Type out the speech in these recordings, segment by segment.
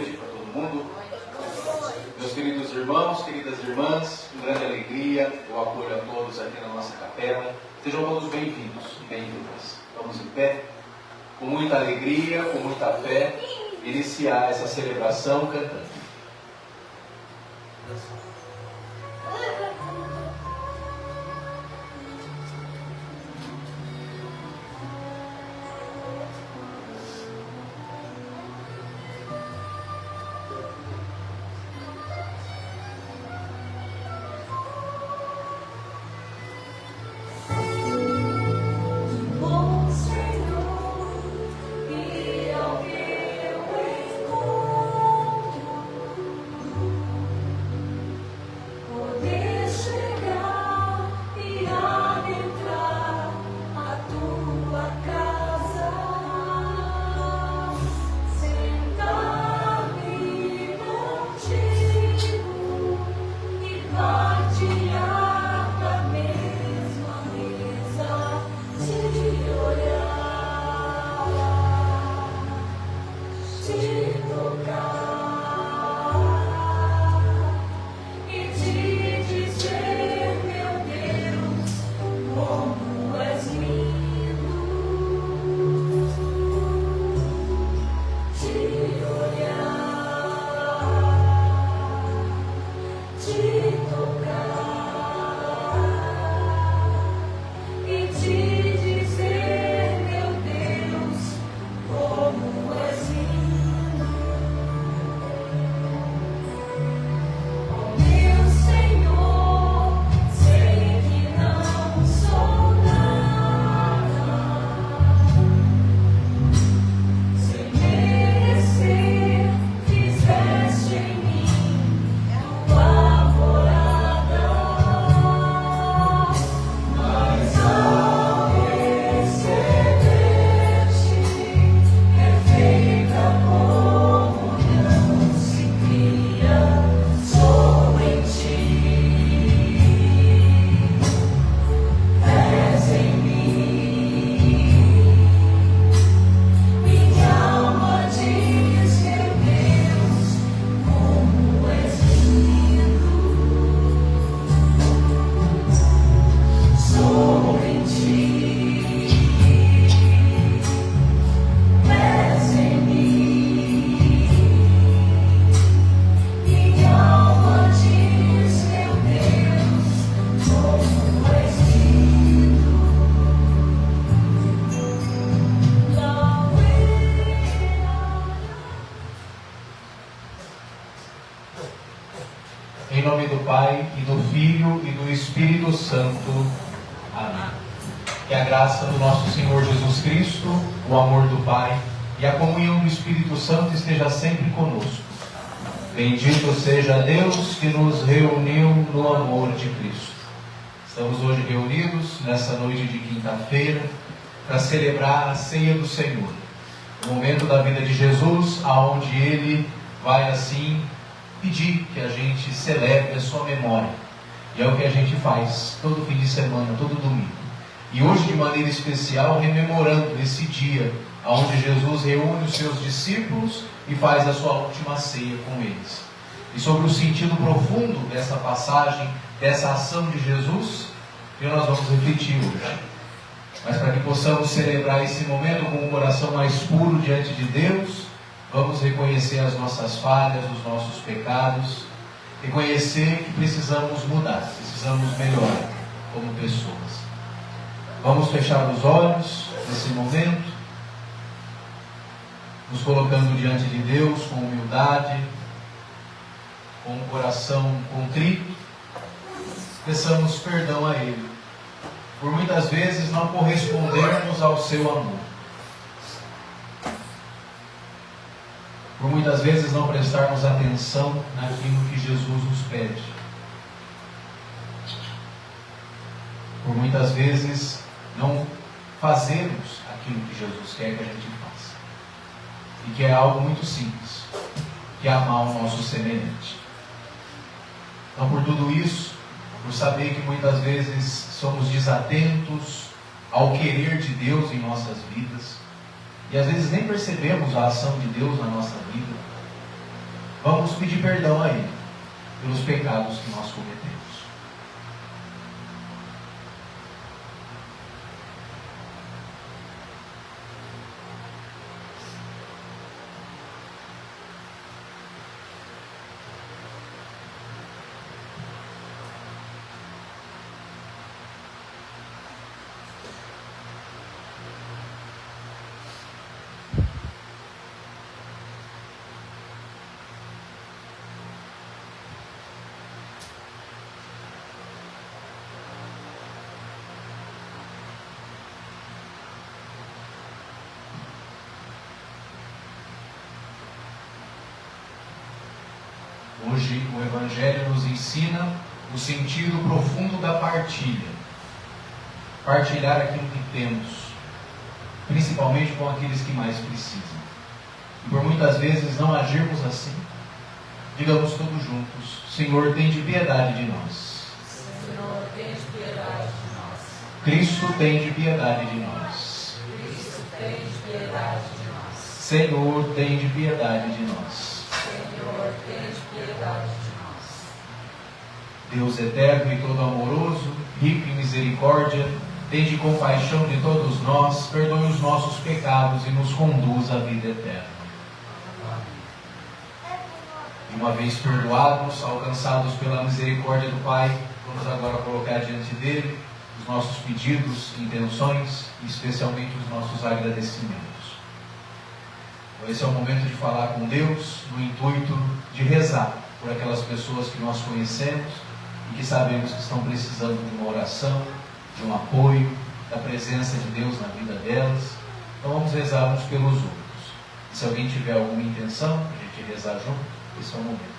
noite para todo mundo. Meus queridos irmãos, queridas irmãs, com grande alegria eu acolho a todos aqui na nossa capela. Sejam todos bem-vindos e bem-vindas. Vamos em pé, com muita alegria, com muita fé, iniciar essa celebração cantando. Em nome do Pai, e do Filho, e do Espírito Santo. Amém. Que a graça do nosso Senhor Jesus Cristo, o amor do Pai e a comunhão do Espírito Santo esteja sempre conosco. Bendito seja Deus que nos reuniu no amor de Cristo. Estamos hoje reunidos, nessa noite de quinta-feira, para celebrar a ceia do Senhor. O momento da vida de Jesus, aonde Ele vai assim pedir que a gente celebre a sua memória. E é o que a gente faz todo fim de semana, todo domingo. E hoje, de maneira especial, rememorando esse dia onde Jesus reúne os seus discípulos e faz a sua última ceia com eles. E sobre o sentido profundo dessa passagem, dessa ação de Jesus, que nós vamos refletir hoje. Mas para que possamos celebrar esse momento com um coração mais puro diante de Deus, vamos reconhecer as nossas falhas, os nossos pecados, reconhecer que precisamos mudar, precisamos melhorar como pessoas. Vamos fechar os olhos nesse momento, nos colocando diante de Deus com humildade, com um coração contrito. Peçamos perdão a Ele, por muitas vezes não correspondermos ao seu amor, por muitas vezes não prestarmos atenção naquilo que Jesus nos pede, por muitas vezes não fazermos aquilo que Jesus quer que a gente faça, e que é algo muito simples, que é amar o nosso semelhante. Então, por tudo isso, por saber que muitas vezes somos desatentos ao querer de Deus em nossas vidas, e às vezes nem percebemos a ação de Deus na nossa vida, vamos pedir perdão a Ele pelos pecados que nós cometemos. Hoje o Evangelho nos ensina o sentido profundo da partilha. Partilhar aquilo que temos, principalmente com aqueles que mais precisam. E por muitas vezes não agirmos assim. Digamos todos juntos: Senhor, tende piedade de nós. Senhor, tende piedade de nós. Cristo, tende piedade de nós. Cristo, tende piedade de nós. Senhor, tende piedade de nós. Senhor, tende piedade de nós. Deus eterno e todo amoroso, rico em misericórdia, tende compaixão de todos nós, perdoe os nossos pecados e nos conduz à vida eterna. E uma vez perdoados, alcançados pela misericórdia do Pai, vamos agora colocar diante dele os nossos pedidos, intenções e especialmente os nossos agradecimentos. Esse é o momento de falar com Deus no intuito de rezar por aquelas pessoas que nós conhecemos e que sabemos que estão precisando de uma oração, de um apoio, da presença de Deus na vida delas. Então vamos rezar uns pelos outros. E se alguém tiver alguma intenção, a gente rezar junto, esse é o momento.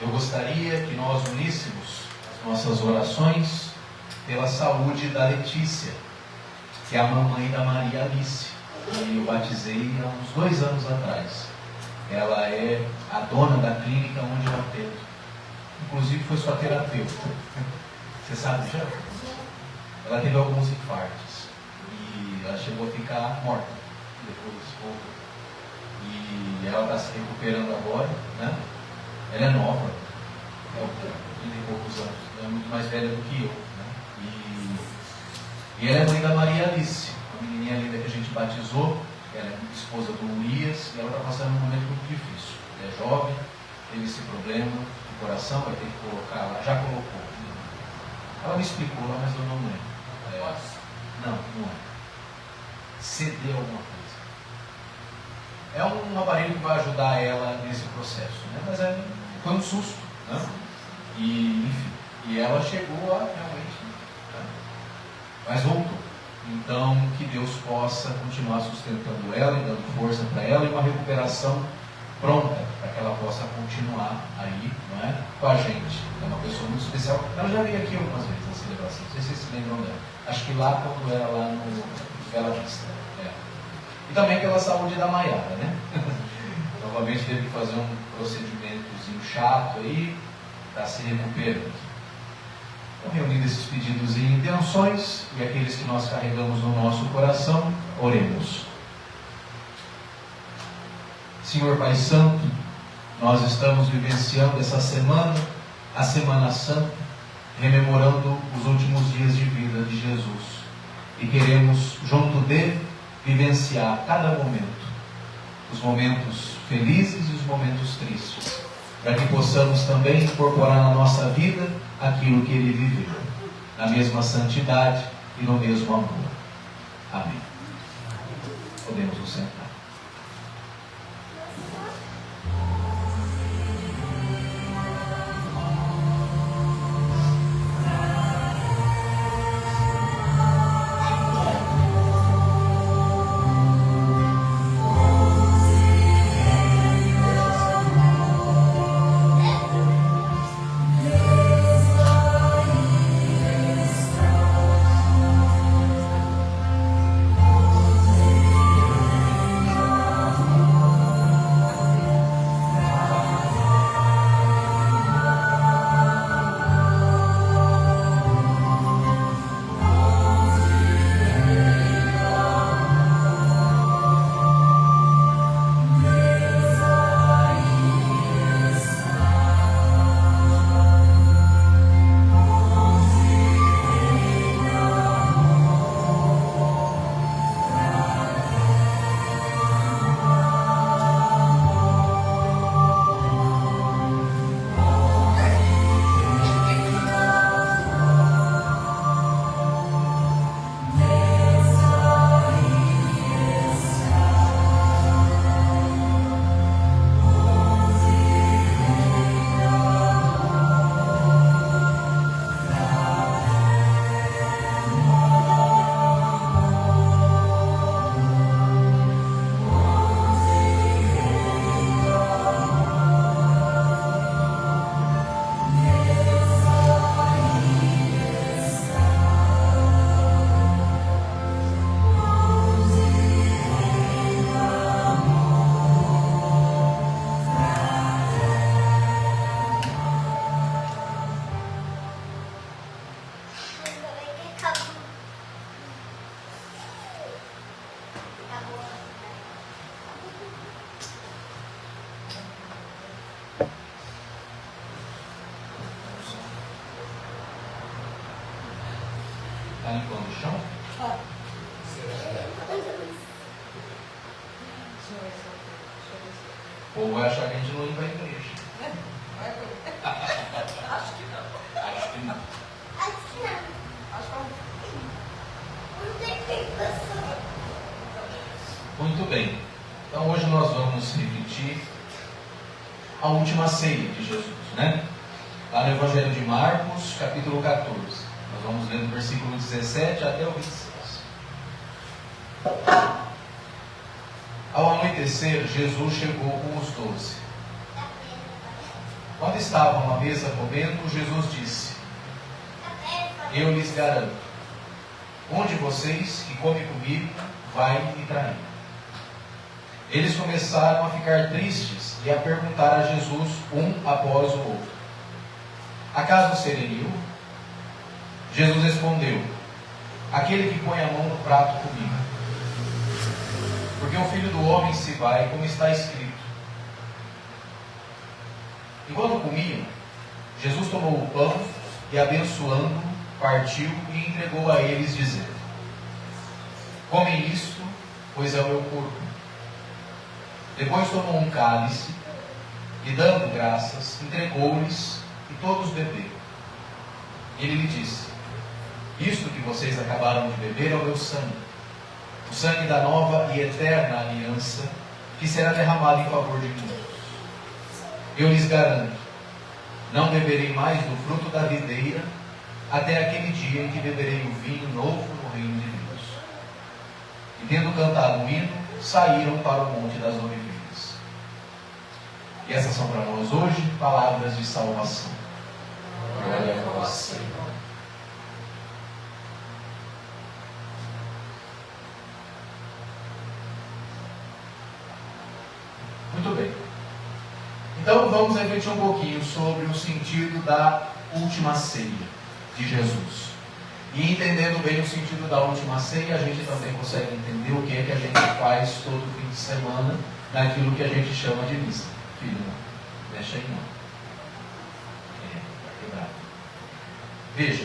Eu gostaria que nós uníssemos as nossas orações pela saúde da Letícia, que é a mamãe da Maria Alice, que eu batizei há uns 2 anos atrás. Ela é a dona da clínica onde eu atendo. Inclusive foi sua terapeuta. Você sabe já? Ela teve alguns infartos e ela chegou a ficar morta depois voltou. E ela está se recuperando agora, né? Ela é nova, é 30 e poucos anos, ela é muito mais velha do que eu, né? E ela é mãe da Maria Alice, uma menininha linda que a gente batizou. Ela é esposa do Urias e ela está passando um momento muito difícil. Ela é jovem, teve esse problema do coração, vai ter que colocar lá, já colocou. Ela me explicou lá, mas eu não lembro. Não é. Ceder alguma coisa. É um aparelho que vai ajudar ela nesse processo, né? Mas foi um susto, né? E, enfim, e ela chegou a realmente, né? Mas voltou. Então, que Deus possa continuar sustentando ela e dando força para ela e uma recuperação pronta para que ela possa continuar aí, não é? Com a gente. É uma pessoa muito especial. Ela já veio aqui algumas vezes na celebração, não sei se vocês se lembram dela. Acho que lá quando era lá no Bela Vista. E também pela saúde da Maiara, né? Novamente teve que fazer um procedimentozinho chato aí, está se recuperando. Então, reunindo esses pedidos e intenções, e aqueles que nós carregamos no nosso coração, oremos. Senhor Pai Santo, nós estamos vivenciando essa semana, a Semana Santa, rememorando os últimos dias de vida de Jesus. E queremos, junto dele, vivenciar cada momento, os momentos felizes e os momentos tristes, para que possamos também incorporar na nossa vida aquilo que ele viveu, na mesma santidade e no mesmo amor. Amém. Podemos nos sentar. O povo vai achar que a gente não ia para a igreja. Acho que não. Acho que não. Acho que não. Acho que não. Muito bem. Então hoje nós vamos repetir a última ceia de Jesus, né? Lá no Evangelho de Marcos, capítulo 14. Nós vamos ler do versículo 17 até o 26. Ao anoitecer, Jesus chegou com os 12. Quando estavam à mesa comendo, Jesus disse: Eu lhes garanto, um de vocês que come comigo vai me trair. Eles começaram a ficar tristes e a perguntar a Jesus um após o outro: Acaso serei eu? Jesus respondeu: Aquele que põe a mão no prato comigo. Porque o Filho do Homem se vai, como está escrito. Enquanto comiam, Jesus tomou o pão e, abençoando, partiu e entregou a eles, dizendo: Comem isto, pois é o meu corpo. Depois tomou um cálice e, dando graças, entregou-lhes e todos beberam. Ele lhe disse: Isto que vocês acabaram de beber é o meu sangue, o sangue da nova e eterna aliança, que será derramado em favor de muitos. Eu lhes garanto, não beberei mais do fruto da videira, até aquele dia em que beberei o vinho novo no reino de Deus. E tendo cantado um hino, saíram para o Monte das Oliveiras. E essas são para nós hoje palavras de salvação. Glória a vós, Senhor. Muito bem. Então vamos refletir um pouquinho sobre o sentido da última ceia de Jesus. E entendendo bem o sentido da última ceia, a gente também consegue entender o que é que a gente faz todo fim de semana naquilo que a gente chama de missa. Filho, não mexe aí não. Está quebrado. Veja.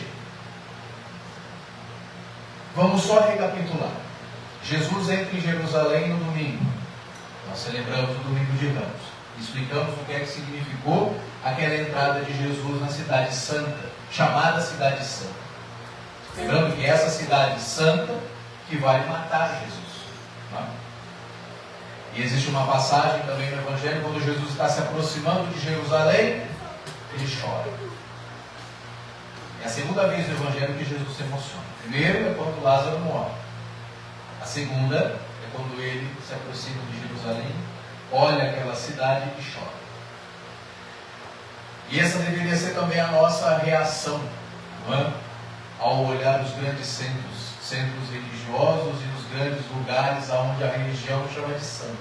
Vamos só recapitular. Jesus entra em Jerusalém no domingo. Nós celebramos o domingo de Ramos. Explicamos o que é que significou aquela entrada de Jesus na cidade santa, chamada cidade santa. Lembrando que é essa cidade santa que vai matar Jesus. Tá? E existe uma passagem também no Evangelho, quando Jesus está se aproximando de Jerusalém, ele chora. É a segunda vez no Evangelho que Jesus se emociona. Primeiro é quando Lázaro morre. A segunda é quando ele se aproxima de Jerusalém, olha aquela cidade e chora. E essa deveria ser também a nossa reação, não é? Ao olhar os grandes centros religiosos e os grandes lugares onde a religião chama de santo.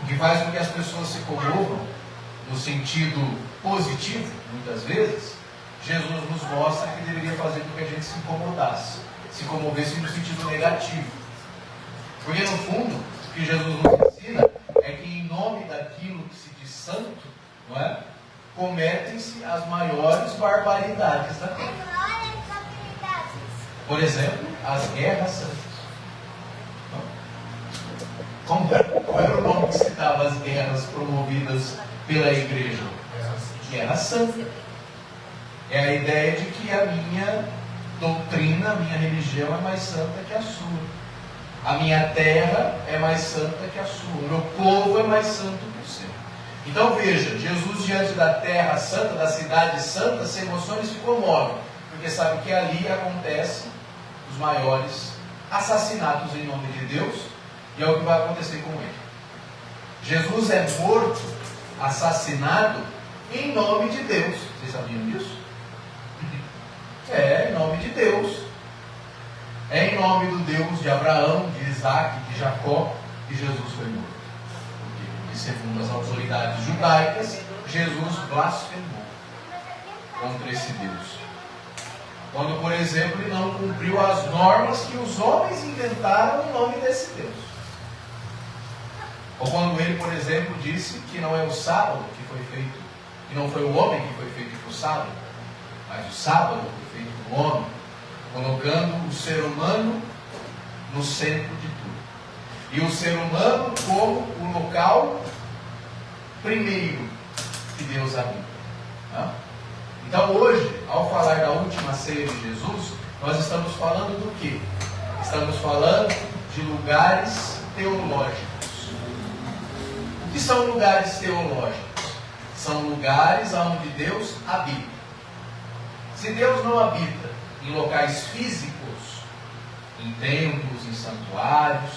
O que faz com que as pessoas se comovam no sentido positivo, muitas vezes, Jesus nos mostra que deveria fazer com que a gente se incomodasse, se comovesse no sentido negativo. Porque no fundo, o que Jesus nos ensina é que em nome daquilo que se diz santo, não é? Cometem-se as maiores barbaridades da terra. Por exemplo, as guerras santas. Qual era o nome que se dava às guerras promovidas pela igreja? Guerra santa. É a ideia de que a minha doutrina, a minha religião é mais santa que a sua. A minha terra é mais santa que a sua. O meu povo é mais santo que o seu. Então veja, Jesus diante da terra santa, da cidade santa, se emociona e se comove. Porque sabe que ali acontecem os maiores assassinatos em nome de Deus. E é o que vai acontecer com ele. Jesus é morto, assassinado, em nome de Deus. Vocês sabiam disso? É, em nome de Deus. É em nome do Deus de Abraão, de Isaac, de Jacó, que Jesus foi morto. Porque, segundo as autoridades judaicas, Jesus blasfemou contra esse Deus. Quando, por exemplo, ele não cumpriu as normas que os homens inventaram em nome desse Deus. Ou quando ele, por exemplo, disse que não é o sábado que foi feito, que não foi o homem que foi feito para o sábado, mas o sábado foi feito para o homem, colocando o ser humano no centro de tudo. E o ser humano como o local primeiro que Deus habita. Tá? Então hoje, ao falar da última ceia de Jesus, nós estamos falando do quê? Estamos falando de lugares teológicos. O que são lugares teológicos? São lugares onde Deus habita. Se Deus não habita em locais físicos, em templos, em santuários,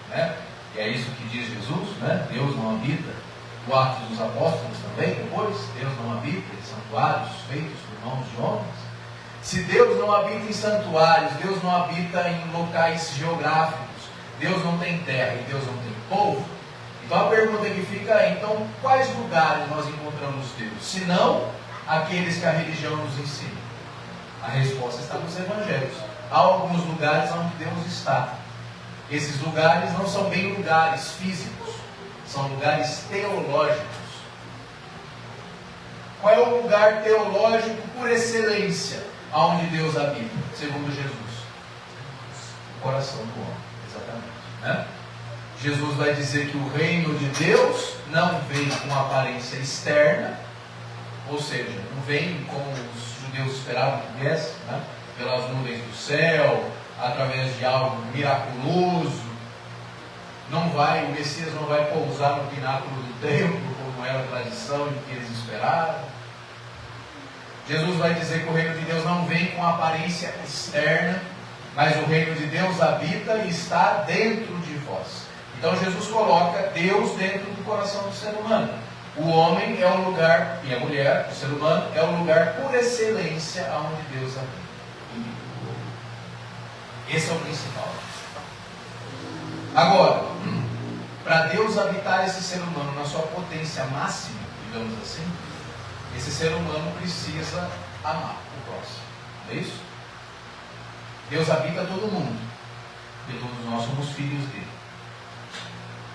né? E é isso que diz Jesus, né? Deus não habita. O Atos dos Apóstolos também, depois, Deus não habita em santuários feitos por mãos de homens. Se Deus não habita em santuários, Deus não habita em locais geográficos, Deus não tem terra e Deus não tem povo, então a pergunta que fica é, então, quais lugares nós encontramos Deus? Se não, aqueles que a religião nos ensina. A resposta está nos evangelhos. Há alguns lugares onde Deus está. Esses lugares não são bem lugares físicos, são lugares teológicos. Qual é o lugar teológico por excelência aonde Deus habita, segundo Jesus? O coração do homem, exatamente, né? Jesus vai dizer que o reino de Deus não vem com aparência externa, ou seja, não vem como os judeus esperavam que viesse, né? Pelas nuvens do céu, através de algo miraculoso. Não vai, o Messias não vai pousar no pináculo do templo, como era a tradição e o que eles esperavam. Jesus vai dizer que o reino de Deus não vem com aparência externa, mas o reino de Deus habita e está dentro de vós. Então Jesus coloca Deus dentro do coração do ser humano. O homem é o lugar, e a mulher, o ser humano, é o lugar por excelência onde Deus habita. Esse é o principal. Agora, para Deus habitar esse ser humano na sua potência máxima, digamos assim, esse ser humano precisa amar o próximo. É isso? Deus habita todo mundo. E todos nós somos filhos dele.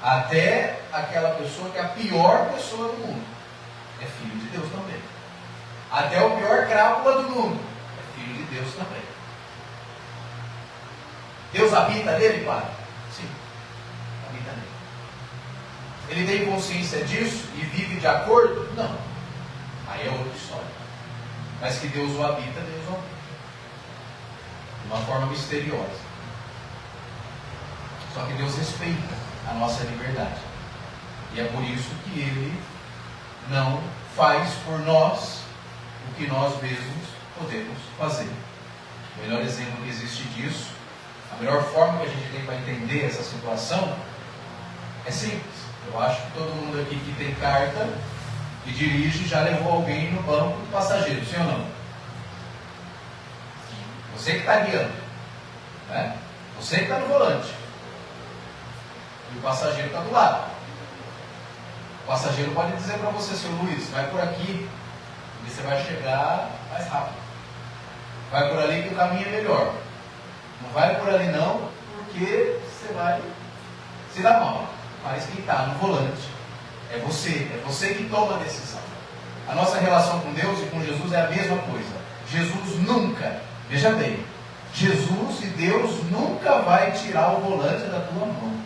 Até aquela pessoa que é a pior pessoa do mundo é filho de Deus também. Até o pior crápula do mundo é filho de Deus também. Deus habita nele, Pai? Sim, habita nele. Ele tem consciência disso e vive de acordo? Não. Aí é outra história. Mas que Deus o habita, Deus o habita. De uma forma misteriosa. Só que Deus respeita a nossa liberdade. E é por isso que Ele não faz por nós o que nós mesmos podemos fazer. O melhor exemplo que existe disso, a melhor forma que a gente tem para entender essa situação é simples. Eu acho que todo mundo aqui que tem carta e dirige já levou alguém no banco do passageiro, sim ou não? Você que está guiando, né? Você que está no volante e o passageiro está do lado. O passageiro pode dizer para você, seu Luiz, vai por aqui e você vai chegar mais rápido. Vai por ali que o caminho é melhor. Não vai por ali não, porque você vai se dar mal. Mas quem está no volante é você que toma a decisão. A nossa relação com Deus e com Jesus é a mesma coisa. Jesus nunca, veja bem, Jesus e Deus nunca vai tirar o volante da tua mão.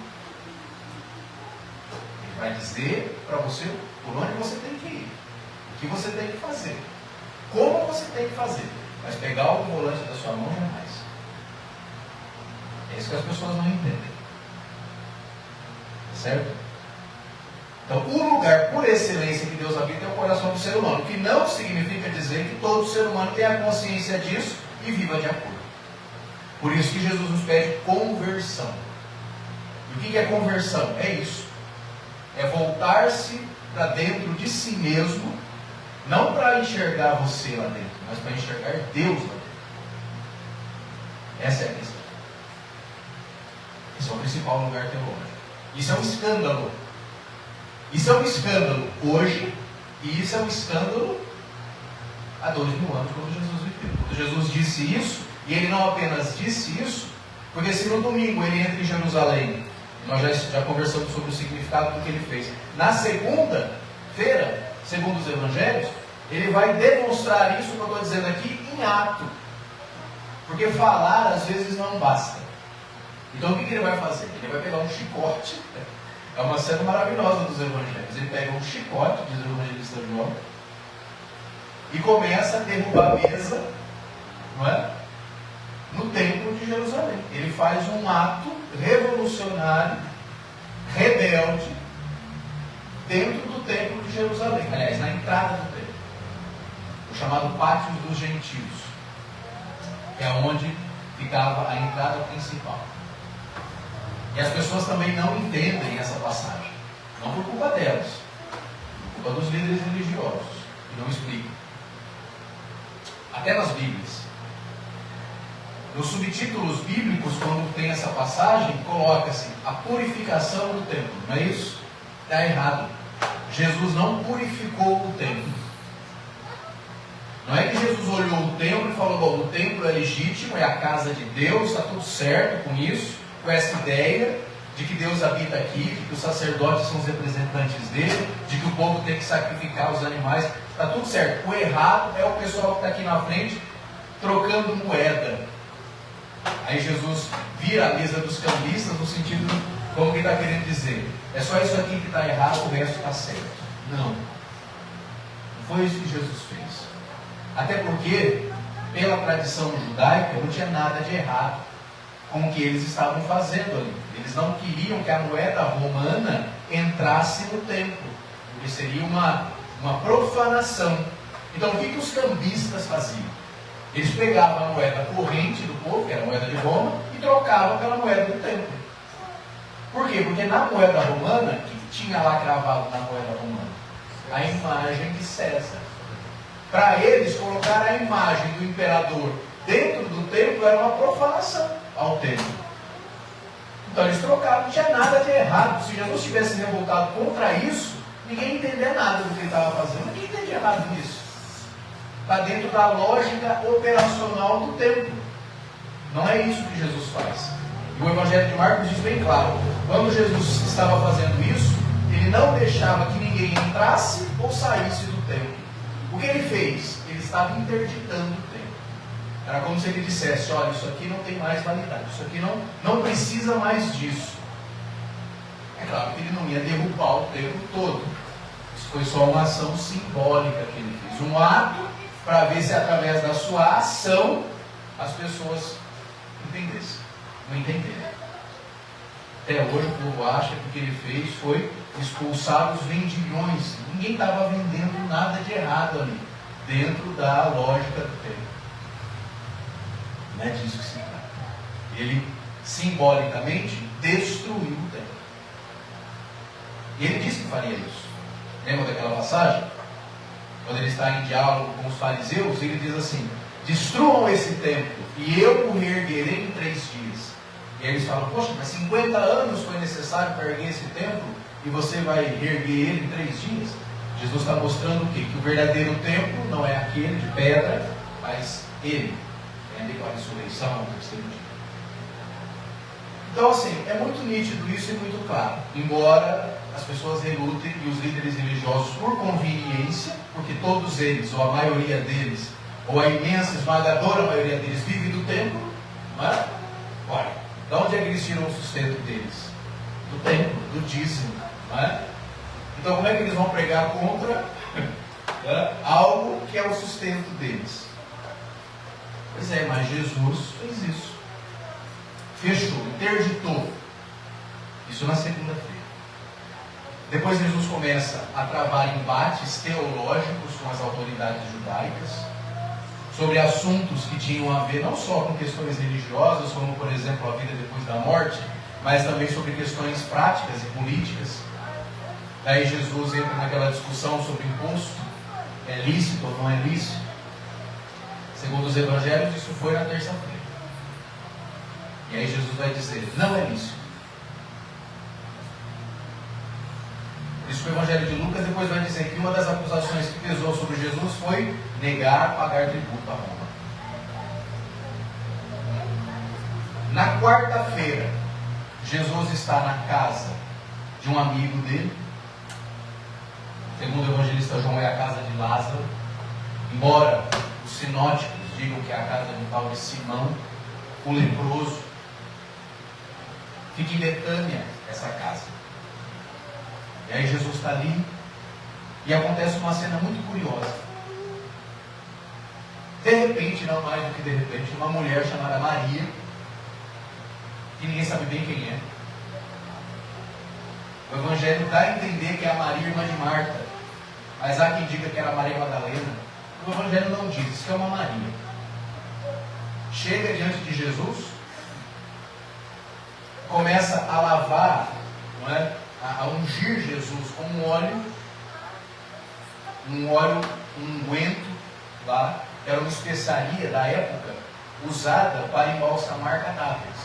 Ele vai dizer para você por onde você tem que ir, o que você tem que fazer, como você tem que fazer, mas pegar o volante da sua mão jamais. É isso que as pessoas não entendem. Certo? Então, o lugar por excelência que Deus habita é o coração do ser humano, que não significa dizer que todo ser humano tenha consciência disso e viva de acordo. Por isso que Jesus nos pede conversão. E o que é conversão? É isso. É voltar-se para dentro de si mesmo, não para enxergar você lá dentro, mas para enxergar Deus lá dentro. Essa é a questão. Esse é o principal lugar teológico. Isso é um escândalo. Isso é um escândalo hoje, e isso é um escândalo há 2000 anos, quando Jesus viveu. Quando Jesus disse isso, e ele não apenas disse isso, porque se no domingo ele entra em Jerusalém, nós já conversamos sobre o significado do que ele fez. Na segunda-feira, segundo os evangelhos, ele vai demonstrar isso que eu estou dizendo aqui em ato. Porque falar às vezes não basta. Então o que ele vai fazer? Ele vai pegar um chicote É uma cena maravilhosa dos evangelhos. Ele pega um chicote, diz o evangelista João, e começa a derrubar a mesa, não é? No templo de Jerusalém. Ele faz um ato revolucionário, rebelde, dentro do templo de Jerusalém. Aliás, na entrada do templo. O chamado Pátio dos Gentios, que é onde ficava a entrada principal. E as pessoas também não entendem essa passagem. Não por culpa delas, por culpa dos líderes religiosos, que não explicam. Até nas Bíblias. Nos subtítulos bíblicos, quando tem essa passagem, coloca-se a purificação do templo. Não é isso? Está errado. Jesus não purificou o templo. Não é que Jesus olhou o templo e falou: bom, o templo é legítimo, é a casa de Deus, está tudo certo com isso, com essa ideia de que Deus habita aqui, de que os sacerdotes são os representantes dele, de que o povo tem que sacrificar os animais, está tudo certo. O errado é o pessoal que está aqui na frente trocando moeda. Aí Jesus vira a mesa dos cambistas no sentido, como que está querendo dizer, é só isso aqui que está errado, o resto está certo. Não. Não foi isso que Jesus fez. Até porque, pela tradição judaica, não tinha nada de errado com o que eles estavam fazendo ali. Eles não queriam que a moeda romana entrasse no templo, porque seria uma profanação. Então, o que os cambistas faziam? Eles pegavam a moeda corrente do povo, que era a moeda de Roma, e trocavam pela moeda do templo. Por quê? Porque na moeda romana, o que tinha lá cravado na moeda romana? A imagem de César. Para eles, colocar a imagem do imperador dentro do templo era uma profanação ao templo. Então eles trocaram, não tinha nada de errado. Se Jesus tivesse revoltado contra isso, ninguém entendia nada do que ele estava fazendo. Ninguém entendia errado nisso. Está dentro da lógica operacional do templo. Não é isso que Jesus faz. E o Evangelho de Marcos diz bem claro: quando Jesus estava fazendo isso, ele não deixava que ninguém entrasse ou saísse do templo. O que ele fez? Ele estava interditando o templo. Era como se ele dissesse: olha, isso aqui não tem mais validade, isso aqui não precisa mais disso. É claro que ele não ia derrubar o templo todo. Isso foi só uma ação simbólica que ele fez. Um ato para ver se através da sua ação as pessoas entendessem. Não entenderam. Até hoje o povo acha que o que ele fez foi expulsar os vendilhões. Ninguém estava vendendo nada de errado ali, dentro da lógica do templo. Não é disso que se trata. Ele simbolicamente destruiu o templo. E ele disse que faria isso. Lembra daquela passagem? Quando ele está em diálogo com os fariseus, ele diz assim: destruam esse templo e eu o reerguerei em 3 dias. E aí eles falam: poxa, mas 50 anos foi necessário para erguer esse templo e você vai reerguer ele em 3 dias? Jesus está mostrando o quê? Que o verdadeiro templo não é aquele de pedra, mas ele. Tem a ver com a ressurreição no terceiro dia. Então, assim, é muito nítido isso e muito claro. Embora as pessoas relutem e os líderes religiosos, por conveniência, porque todos eles, ou a maioria deles, ou a imensa, esmagadora maioria deles, vive do templo, não é? Olha, de onde é que eles tiram o sustento deles? Do templo, do dízimo, não é? Então, como é que eles vão pregar contra algo que é o sustento deles? Pois é, mas Jesus fez isso. Fechou, interditou. Isso na segunda-feira. Depois Jesus começa a travar embates teológicos com as autoridades judaicas sobre assuntos que tinham a ver não só com questões religiosas, como por exemplo a vida depois da morte, mas também sobre questões práticas e políticas. Daí Jesus entra naquela discussão sobre imposto, é lícito ou não é lícito. Segundo os evangelhos, isso foi na terça-feira. E aí Jesus vai dizer: não é lícito. Por isso que o Evangelho de Lucas depois vai dizer que uma das acusações que pesou sobre Jesus foi negar pagar tributo a Roma. Na quarta-feira, Jesus está na casa de um amigo dele. Segundo o evangelista João, é a casa de Lázaro. Embora os sinóticos digam que é a casa de um tal de Simão, o leproso. Fica em Betânia essa casa. E aí Jesus está ali e acontece uma cena muito curiosa. De repente, não mais do que de repente, uma mulher chamada Maria, que ninguém sabe bem quem é. O Evangelho dá a entender que é a Maria, irmã de Marta, mas há quem diga que era Maria Madalena. O Evangelho não diz, isso é uma Maria. Chega diante de Jesus, começa a lavar, não é? A ungir Jesus com um óleo, um unguento lá, que era uma especiaria da época, usada para embalsamar cadáveres.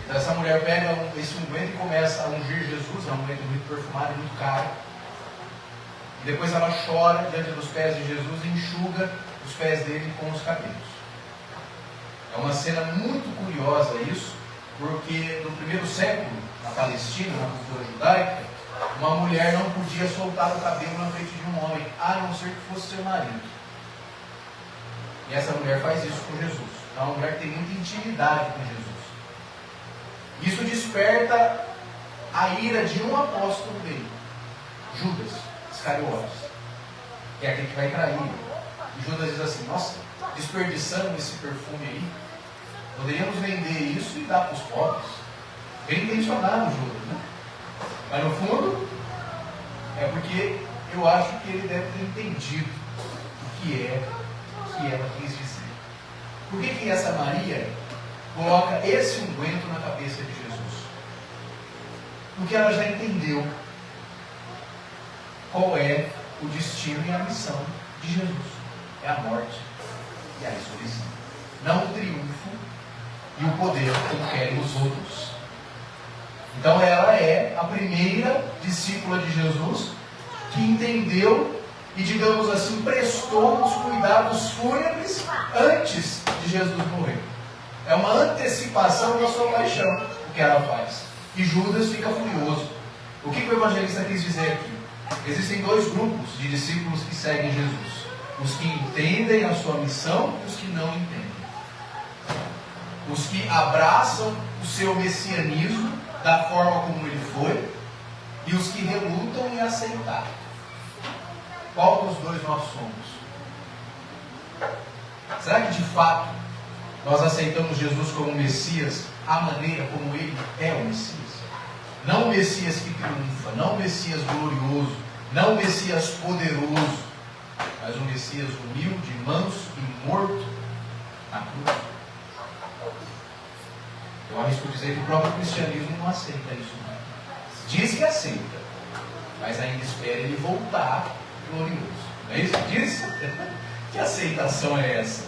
Então essa mulher pega esse unguento e começa a ungir Jesus, é um unguento muito perfumado, muito caro. E depois ela chora diante dos pés de Jesus e enxuga os pés dele com os cabelos. É uma cena muito curiosa isso, porque no primeiro século, na Palestina, na cultura judaica, uma mulher não podia soltar o cabelo na frente de um homem, a não ser que fosse seu marido. E essa mulher faz isso com Jesus. Então é uma mulher que tem muita intimidade com Jesus. Isso desperta a ira de um apóstolo dele, Judas Iscariotes, que é aquele que vai trair. E Judas diz assim: nossa, desperdiçando esse perfume aí, poderíamos vender isso e dar para os pobres. Bem intencionado Judas, né? Mas no fundo, é porque eu acho que ele deve ter entendido o que ela quis dizer. Por que essa Maria coloca esse unguento na cabeça de Jesus? Porque ela já entendeu qual é o destino e a missão de Jesus. É a morte e a ressurreição. Não o triunfo e o poder como querem os outros. Então ela é a primeira discípula de Jesus que entendeu e, digamos assim, prestou os cuidados fúnebres antes de Jesus morrer. É uma antecipação da sua paixão, o que ela faz. E Judas fica furioso. O que o evangelista quis dizer aqui? Existem dois grupos de discípulos que seguem Jesus: os que entendem a sua missão e os que não entendem. Os que abraçam o seu messianismo da forma como ele foi, e os que relutam em aceitar. Qual dos dois nós somos? Será que de fato nós aceitamos Jesus como Messias, a maneira como ele é o Messias? Não o Messias que triunfa, não o Messias glorioso, não o Messias poderoso, mas o Messias humilde, manso e morto na cruz. Eu arrisco dizer que o próprio cristianismo não aceita isso. Não. Diz que aceita, mas ainda espera ele voltar glorioso. Não é isso que diz? Que aceitação é essa?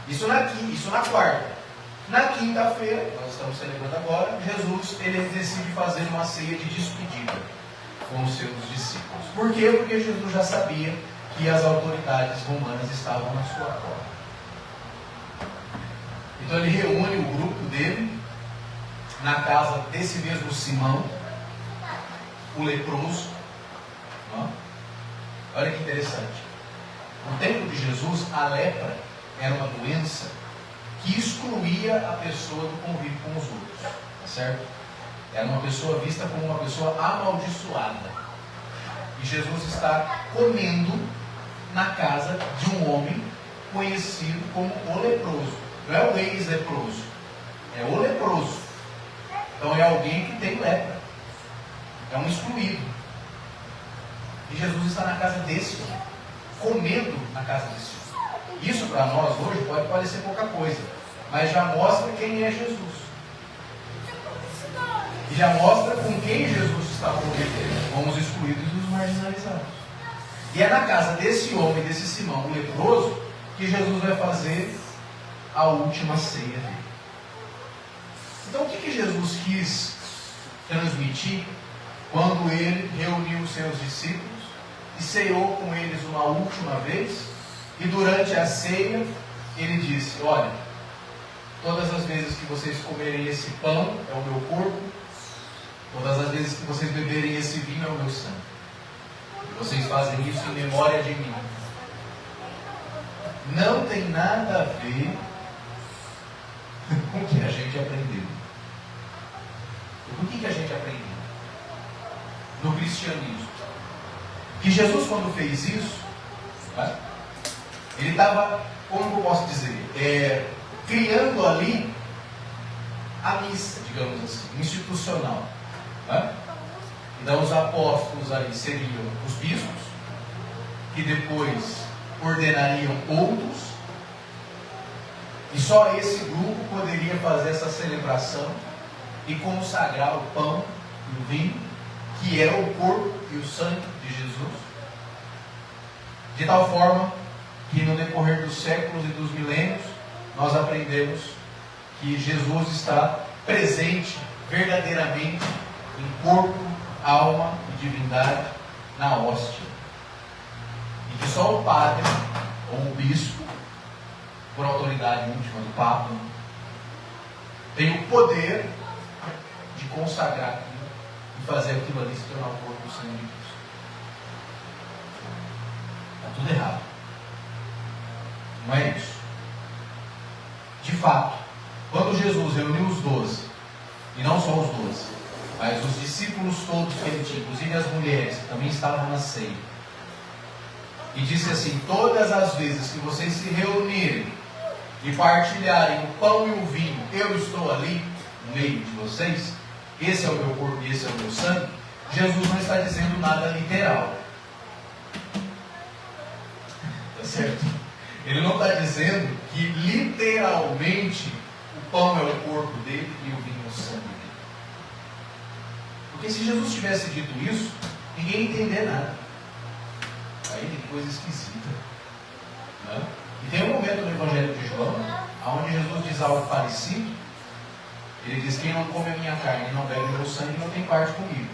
Isso na quarta. Na quinta-feira, nós estamos celebrando agora, Jesus ele decide fazer uma ceia de despedida com os seus discípulos. Por quê? Porque Jesus já sabia que as autoridades romanas estavam na sua porta. Então ele reúne o grupo dele na casa desse mesmo Simão, o leproso. Olha que interessante. No tempo de Jesus, a lepra era uma doença que excluía a pessoa do convívio com os outros. Tá certo? Era uma pessoa vista como uma pessoa amaldiçoada. E Jesus está comendo na casa de um homem conhecido como o leproso. Não é o ex-leproso, é o leproso. Então é alguém que tem lepra. É um excluído. E Jesus está na casa desse homem, comendo na casa desse homem. Isso para nós hoje pode parecer pouca coisa, mas já mostra quem é Jesus. E já mostra com quem Jesus está convivendo, com os excluídos e os marginalizados. E é na casa desse homem, desse Simão, o leproso, que Jesus vai fazer a última ceia dele. Então o que Jesus quis transmitir quando ele reuniu os seus discípulos e ceou com eles uma última vez? E durante a ceia ele disse: olha, todas as vezes que vocês comerem esse pão é o meu corpo, todas as vezes que vocês beberem esse vinho é o meu sangue. E vocês fazem isso em memória de mim. Não tem nada a ver com o que a gente aprendeu. O que a gente aprendeu? no cristianismo. Que Jesus, quando fez isso, né, ele estava, como eu posso dizer, criando ali a missa, digamos assim, institucional. Né? Então os apóstolos aí seriam os bispos, que depois ordenariam outros, e só esse grupo poderia fazer essa celebração e consagrar o pão e o vinho, que é o corpo e o sangue de Jesus, de tal forma que no decorrer dos séculos e dos milênios nós aprendemos que Jesus está presente verdadeiramente em corpo, alma e divindade na hóstia, e que só o padre ou o bispo, por autoridade última do Papa, tem o poder de consagrar aquilo e fazer aquilo ali se tornar o corpo do sangue de Cristo. Está tudo errado. Não é isso. De fato, quando Jesus reuniu os 12, e não só os 12, mas os discípulos todos que ele tinha, inclusive as mulheres que também estavam na ceia, e disse assim: todas as vezes que vocês se reunirem e partilharem o pão e o vinho, eu estou ali no meio de vocês, esse é o meu corpo e esse é o meu sangue. Jesus não está dizendo nada literal. Tá certo? Ele não está dizendo que literalmente o pão é o corpo dele e o vinho é o sangue dele. Porque se Jesus tivesse dito isso, ninguém ia entender nada. Aí tem coisa esquisita. Né? E tem um momento no Evangelho de João, onde Jesus diz algo parecido. Ele diz: quem não come a minha carne e não bebe o meu sangue não tem parte comigo.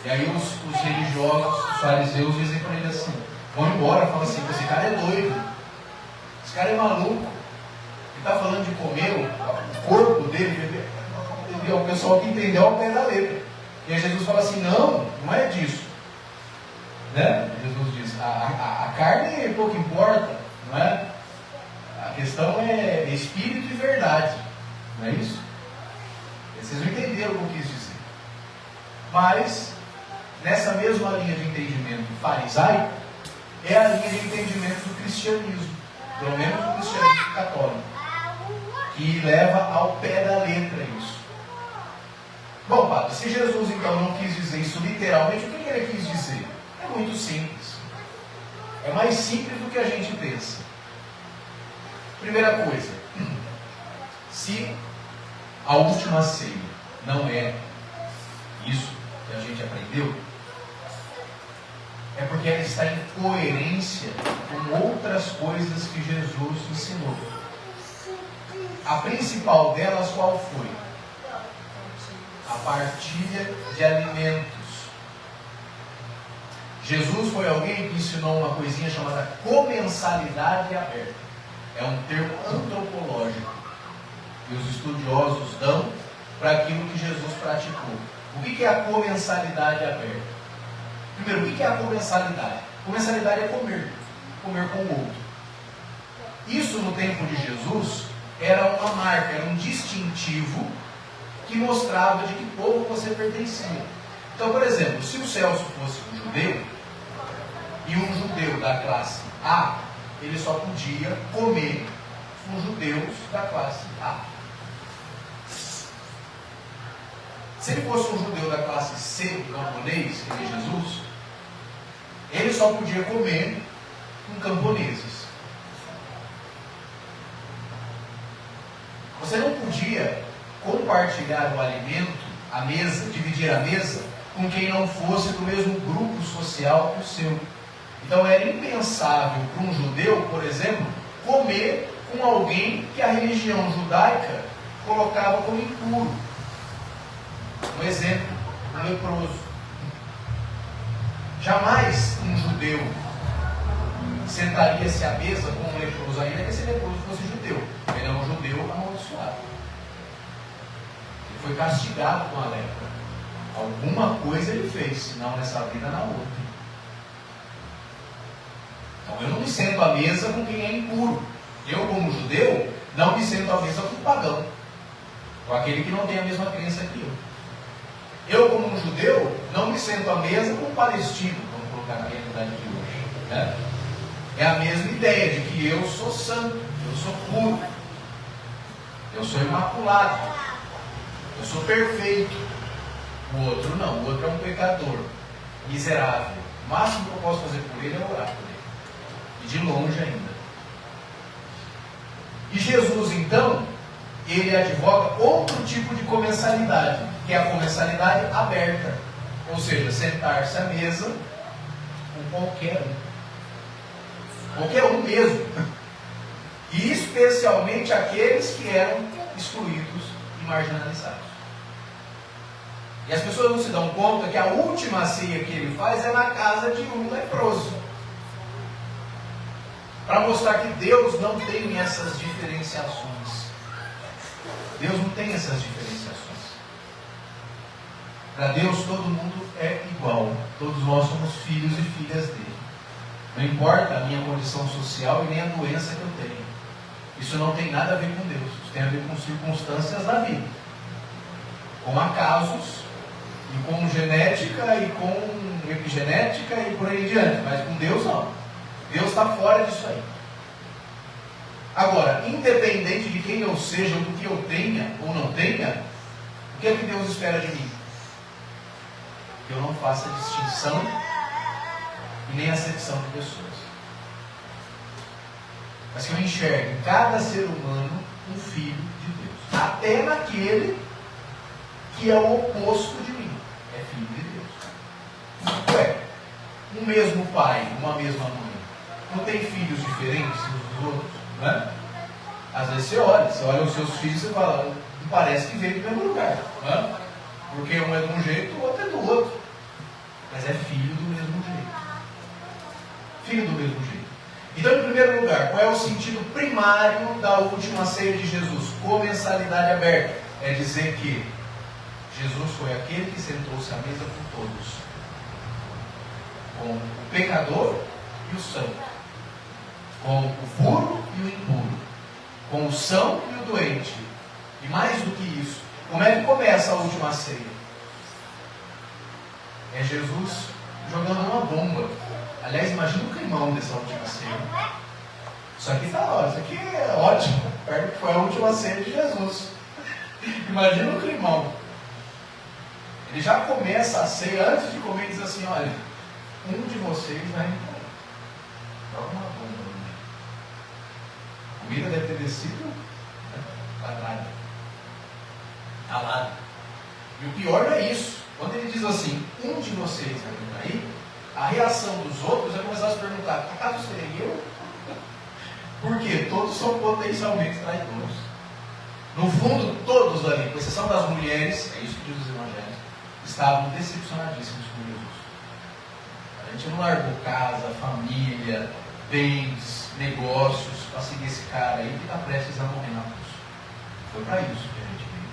E aí os religiosos, os fariseus, dizem para ele assim, vão embora, falam assim: esse cara é doido, esse cara é maluco, ele está falando de comer o corpo dele. O pessoal que entendeu ao pé da letra. E aí Jesus fala assim: não é disso. Né? Jesus diz: a carne pouco importa, não é? A questão é espírito e verdade, não é isso? Vocês não entenderam o que eu quis dizer. Mas, nessa mesma linha de entendimento farisaico, é a linha de entendimento do cristianismo, pelo menos do cristianismo católico, que leva ao pé da letra isso. Bom, padre, se Jesus então não quis dizer isso literalmente, o que ele quis dizer? É muito simples. É mais simples do que a gente pensa. Primeira coisa, se a última ceia não é isso que a gente aprendeu, é porque ela está em coerência com outras coisas que Jesus ensinou. A principal delas qual foi? A partilha de alimentos. Jesus foi alguém que ensinou uma coisinha chamada comensalidade aberta. É um termo antropológico que os estudiosos dão para aquilo que Jesus praticou. O que é a comensalidade aberta? Primeiro, o que é a comensalidade? Comensalidade é comer com o outro. Isso no tempo de Jesus era uma marca, era um distintivo que mostrava de que povo você pertencia. Então, por exemplo, se o Celso fosse um judeu, e um judeu da classe A, ele só podia comer com judeus da classe A. Se ele fosse um judeu da classe C, camponês, que é Jesus, ele só podia comer com camponeses. Você não podia compartilhar o alimento, a mesa, dividir a mesa, com quem não fosse do mesmo grupo social que o seu. Então era impensável para um judeu, por exemplo, comer com alguém que a religião judaica colocava como impuro. Um exemplo, um leproso. Jamais um judeu sentaria-se à mesa com um leproso, ainda que esse leproso fosse judeu. Ele é um judeu amaldiçoado. Ele foi castigado com a lepra. Alguma coisa ele fez, senão nessa vida, na outra. Então eu não me sento à mesa com quem é impuro. Eu, como judeu, não me sento à mesa com o pagão, com aquele que não tem a mesma crença que eu. Eu, como um judeu, não me sento à mesa com um palestino, vamos colocar na realidade de hoje, né? É a mesma ideia de que eu sou santo, eu sou puro, eu sou imaculado, eu sou perfeito. O outro não, o outro é um pecador, miserável. O máximo que eu posso fazer por ele é orar por ele, e de longe ainda. E Jesus, então, ele advoga outro tipo de comensalidade, que é a comensalidade aberta, ou seja, sentar-se à mesa com qualquer um mesmo, e especialmente aqueles que eram excluídos e marginalizados. E as pessoas não se dão conta que a última ceia que ele faz é na casa de um leproso, para mostrar que Deus não tem essas diferenciações. Deus não tem essas diferenciações. Para Deus todo mundo é igual. Todos nós somos filhos e filhas dele. Não importa a minha condição social e nem a doença que eu tenho. Isso não tem nada a ver com Deus. Isso tem a ver com circunstâncias da vida, com acasos, e com genética, e com epigenética, e por aí em diante. Mas com Deus não. Deus está fora disso aí. Agora, independente de quem eu seja, ou do que eu tenha ou não tenha, o que é que Deus espera de mim? Que eu não faça distinção e nem acepção de pessoas. Mas que eu enxergue em cada ser humano um filho de Deus. Até naquele que é o oposto de mim. É filho de Deus. Ué, um mesmo pai, uma mesma mãe, não tem filhos diferentes uns dos outros? Não é? Às vezes você olha os seus filhos e fala, não parece que veio do mesmo lugar. Não é? Porque um é de um jeito, o outro é do outro. Mas é filho do mesmo jeito. Filho do mesmo jeito. Então, em primeiro lugar, qual é o sentido primário da última ceia de Jesus? Comensalidade aberta. É dizer que Jesus foi aquele que sentou-se à mesa com todos. Com o pecador e o santo. Com o puro e o impuro. Com o são e o doente. E mais do que isso, como é que começa a última ceia? É Jesus jogando uma bomba. Aliás, imagina o climão dessa última ceia. Isso aqui está ótimo. Isso aqui é ótimo. Perto que foi a última ceia de Jesus. Imagina o climão. Ele já começa a ceia, antes de comer, diz assim, olha, um de vocês vai me comer. Joga uma bomba. A comida deve ter descido quadrada. Alada. E o pior não é isso. Quando ele diz assim, um de vocês vai me trair, a reação dos outros é começar a se perguntar, acaso serei eu? Porque todos são potencialmente traidores. No fundo, todos ali, com exceção das mulheres, é isso que diz os evangelhos, estavam decepcionadíssimos com Jesus. A gente não largou casa, família, bens, negócios, para seguir esse cara aí que está prestes a morrer na cruz. Foi para isso que a gente veio.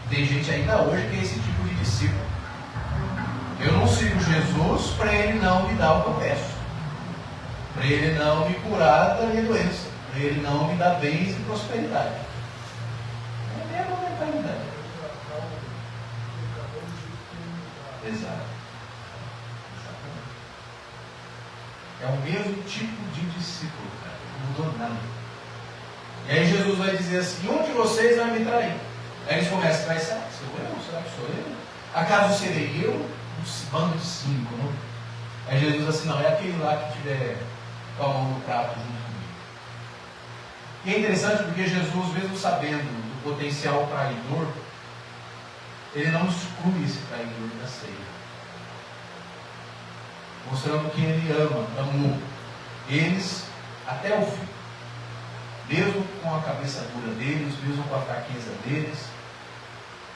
Tem gente ainda hoje que é esse tipo de discípulo. Eu não sigo Jesus para ele não me dar o que eu peço, para ele não me curar da minha doença, para ele não me dar bens e prosperidade. É a mesma mentalidade. Exato. É o mesmo tipo de discípulo, cara. Não mudou nada. E aí Jesus vai dizer assim, um de vocês vai me trair. Aí eles começam a trair, será que sou eu? Será que sou eu? Acaso serei eu? Um bando de 5, não? Aí Jesus diz assim, não, é aquele lá que tiver com a mão no prato junto comigo. E é interessante porque Jesus, mesmo sabendo do potencial traidor, ele não exclui esse traidor da ceia. Mostrando que ele amou eles até o fim. Mesmo com a cabeça dura deles, mesmo com a fraqueza deles,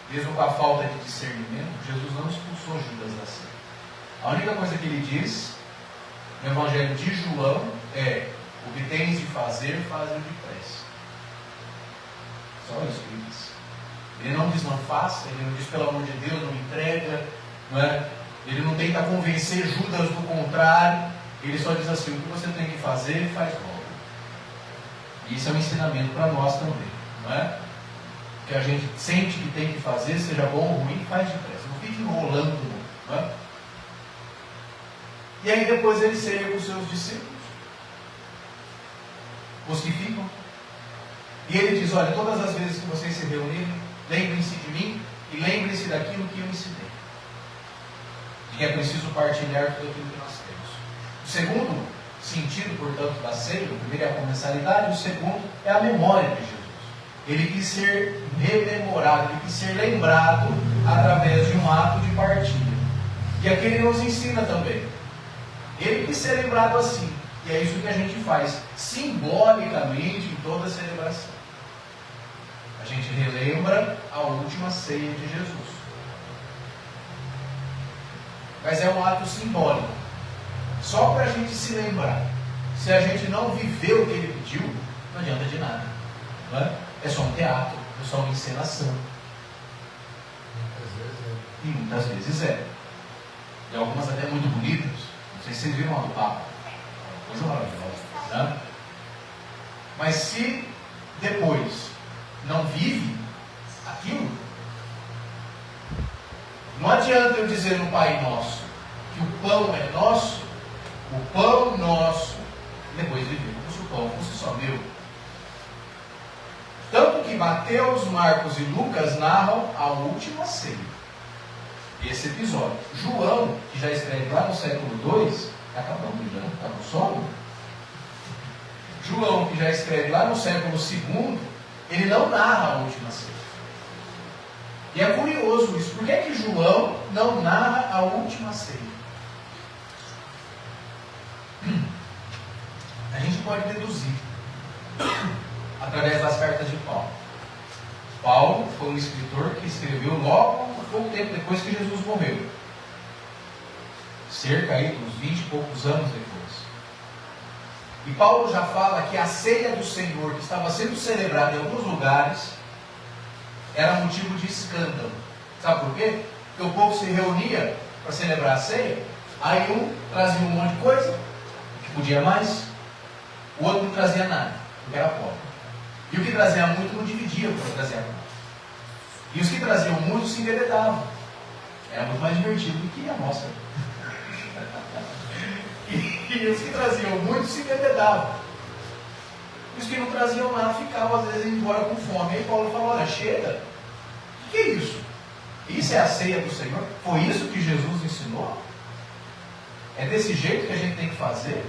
mesmo com a falta de discernimento, Jesus não expulsou Judas da ceia. A única coisa que ele diz no Evangelho de João é: o que tens de fazer, faz-o depressa. Só isso que ele diz. Ele não diz não faça, ele não diz pelo amor de Deus, não entrega, não é? Ele não tenta convencer Judas do contrário, ele só diz assim: o que você tem que fazer, faz logo. Isso é um ensinamento para nós também, não é? que a gente sente que tem que fazer, seja bom ou ruim, faz depressa. Não fique enrolando, não é? E aí depois ele ceia com os seus discípulos, os que ficam. E ele diz, olha, todas as vezes que vocês se reunirem, lembrem-se de mim e lembrem-se daquilo que eu ensinei. De que é preciso partilhar tudo aquilo que nós temos. O segundo sentido, portanto, da ceia, o primeiro é a comensalidade, o segundo é a memória de Jesus. Ele quis ser rememorado, ele quis ser lembrado através de um ato de partilha. E aqui ele nos ensina também. Ele quis ser lembrado assim. E é isso que a gente faz, simbolicamente, em toda a celebração. A gente relembra a última ceia de Jesus. Mas é um ato simbólico. Só para a gente se lembrar. Se a gente não viveu o que ele pediu, não adianta de nada. Não é? É só um teatro, é só uma encenação. E muitas vezes é. E algumas até muito bonitas. Não sei se vocês viram a do Papa. Coisa maravilhosa. Né? Mas se depois não vive aquilo, não adianta eu dizer no Pai Nosso que o pão é nosso, o pão nosso, e depois viver como se o pão fosse só meu. Tanto que Mateus, Marcos e Lucas narram a última ceia. Esse episódio. João, que já escreve lá no século II, está acabando já, está com sono. João, que já escreve lá no século II, ele não narra a última ceia. E é curioso isso. Por que João não narra a última ceia? A gente pode deduzir através das cartas de Paulo. Paulo foi um escritor que escreveu logo pouco tempo depois que Jesus morreu. Cerca aí de uns 20 e poucos anos depois. E Paulo já fala que a ceia do Senhor, que estava sendo celebrada em alguns lugares, era motivo de escândalo. Sabe por quê? Porque o povo se reunia para celebrar a ceia, aí um trazia um monte de coisa, que podia mais, o outro não trazia nada, porque era pobre. E o que trazia muito não dividia o que trazia muito. E os que traziam muito se enveredavam. Era muito mais divertido do que a nossa. E os que traziam muito se enveredavam. E os que não traziam nada ficavam às vezes embora com fome. E aí Paulo falou, olha, chega. O que é isso? Isso é a ceia do Senhor? Foi isso que Jesus ensinou? É desse jeito que a gente tem que fazer?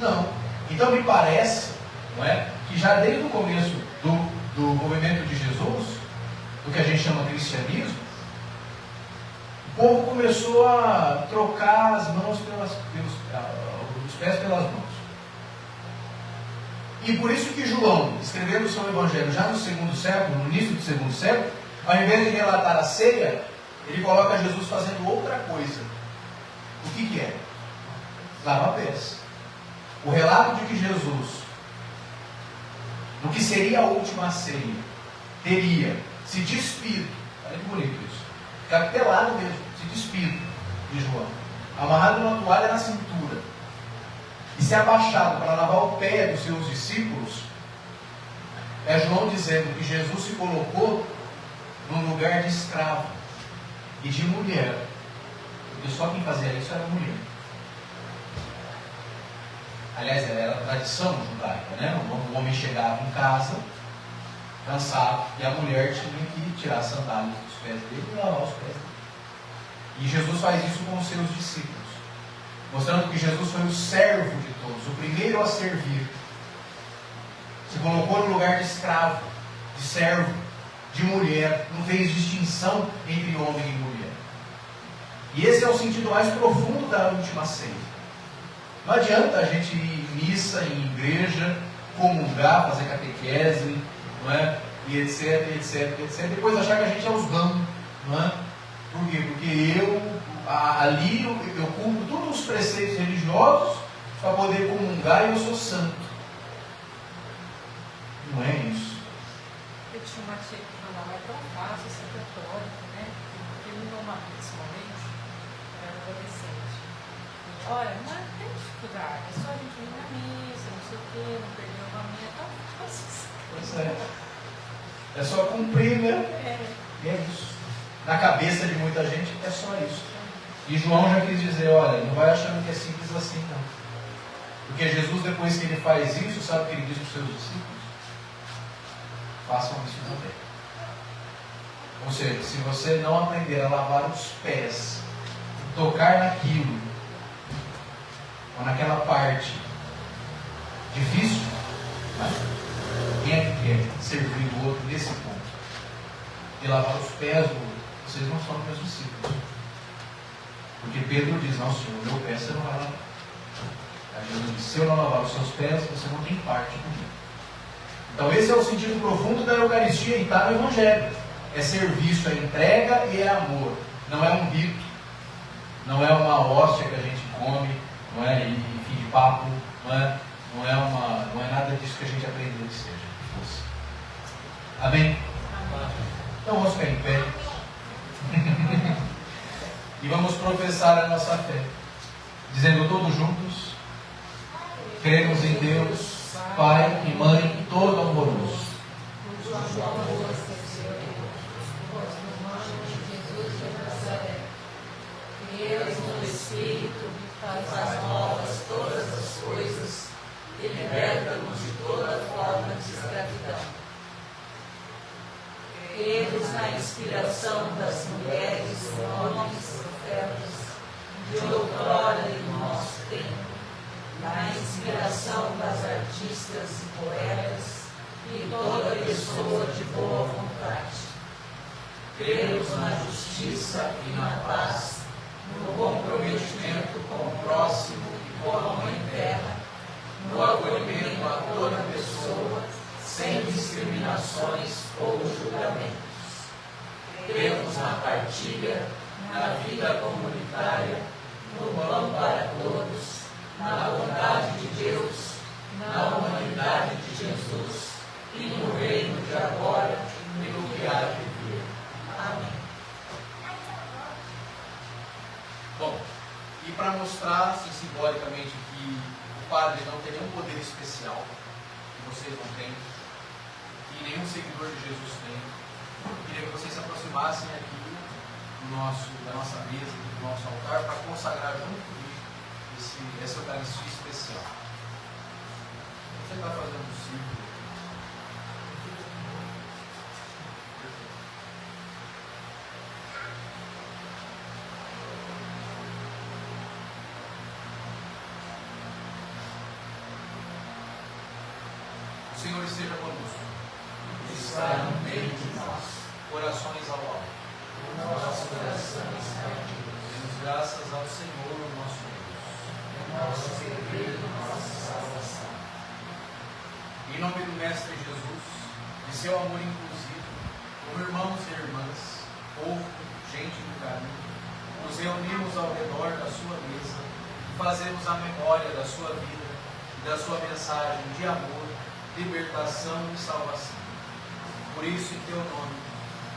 Não. Então me parece, não é, que já desde o começo do movimento de Jesus, do que a gente chama de cristianismo, o povo começou a trocar as mãos os pés pelas mãos. E por isso que João, escrevendo o seu evangelho já no segundo século, no início do segundo século, ao invés de relatar a ceia, ele coloca Jesus fazendo outra coisa. O que é? Lavar pés. O relato de que Jesus, no que seria a última ceia, teria se despido, olha que bonito isso, ficar pelado mesmo, se despido de João, amarrado uma toalha na cintura e se abaixado para lavar o pé dos seus discípulos, é João dizendo que Jesus se colocou num lugar de escravo e de mulher, porque só quem fazia isso era mulher. Aliás, era a tradição judaica, né? O homem chegava em casa cansado, e a mulher tinha que tirar as sandálias dos pés dele e lavar os pés dele. E Jesus faz isso com os seus discípulos, mostrando que Jesus foi o servo de todos, o primeiro a servir. Se colocou no lugar de escravo, de servo, de mulher, não fez distinção entre homem e mulher. E esse é o sentido mais profundo da última ceia. Não adianta a gente ir em missa, em igreja, comungar, fazer catequese, não é? E etc, etc, etc. Depois achar que a gente é os bambos, não é? Por quê? Porque ali eu cumpro todos os preceitos religiosos para poder comungar e eu sou santo. Não é isso. Eu tinha uma tia que falava, é tão fácil ser católico, né? Porque meu marido, principalmente, era adolescente. Olha, mas tem dificuldade, é só a gente ir na missa, não sei o quê, não perder uma meia, é tão fácil. Pois é. É só cumprir, né? E é isso. Na cabeça de muita gente é só isso. E João já quis dizer, olha, não vai achando que é simples assim, não. Porque Jesus, depois que ele faz isso, sabe o que ele diz para os seus discípulos? Façam isso também. Ou seja, se você não aprender a lavar os pés, tocar naquilo, ou naquela parte difícil, quem é que quer servir o outro nesse ponto? E lavar os pés do outro. Vocês não são meus discípulos. Porque Pedro diz, não, Senhor, meu pé você não vai lavar. Aí Jesus diz, se eu não lavar os seus pés, você não tem parte comigo. Então esse é o sentido profundo da Eucaristia e está no Evangelho. É serviço, é entrega e é amor. Não é um rito, não é uma hóstia que a gente come, não é fim de papo, não é nada disso que a gente aprendeu que seja, que fosse. Amém? Então vamos ficar em pé. E vamos professar a nossa fé, dizendo todos juntos: cremos em Deus, Pai e Mãe, todo amoroso. Deus no Espírito faz novas todas as coisas e liberta-nos de toda forma de escravidão. Cremos na inspiração das mulheres, homens, profetas, de outrora e no nosso tempo, na inspiração das artistas e poetas e toda pessoa de boa vontade. Cremos na justiça e na paz, no comprometimento com o próximo e com a Mãe Terra, no acolhimento a toda pessoa, sem discriminações ou julgamentos. Cremos na partilha, na vida comunitária, no pão para todos, na bondade de Deus, na humanidade de Jesus e no reino de agora e no que há de vir. Amém. Bom, e para mostrar assim, simbolicamente que o padre não tem nenhum poder especial, que vocês não têm, que nenhum seguidor de Jesus tem, eu queria que vocês se aproximassem aqui da nossa mesa, do nosso altar, para consagrar junto comigo essa Eucaristia especial. Você está fazendo um círculo. O Senhor esteja conosco. Está no meio de nós. Corações ao alto. Nossos corações partidos. Demos graças ao Senhor, nosso Deus. Nosso segredo, nossa salvação. Em nome do Mestre Jesus, de seu amor inclusivo, como irmãos e irmãs, povo, gente do caminho, nos reunimos ao redor da sua mesa e fazemos a memória da sua vida e da sua mensagem de amor, libertação e salvação. Por isso, em teu nome,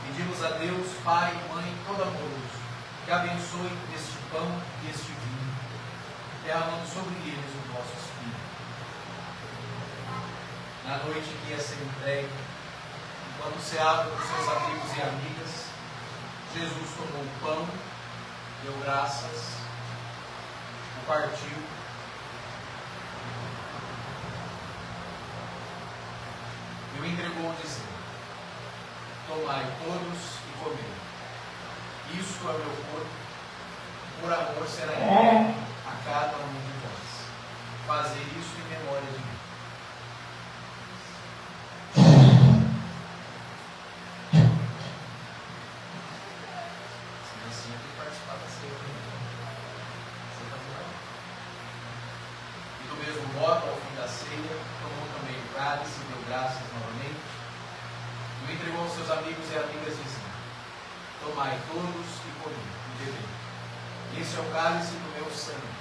pedimos a Deus, Pai e Mãe todo amoroso, que abençoe este pão e este vinho, derramando sobre eles o vosso Espírito. Na noite que ia ser entregue, enquanto ceava com seus amigos e amigas, Jesus tomou o pão, deu graças, o partiu, e o entregou dizendo: tomai todos e comei. Isto é o meu corpo, por amor será entregue a cada um de vós. Fazer isso em memória de mim. Assim eu tenho que participar da ceia também. E do mesmo modo, ao fim da ceia, tomou também o cálice e deu graças novamente. E o entregou aos seus amigos e amigas, dizendo: tomai todos e comei, e bebei. Este é o cálice do meu sangue,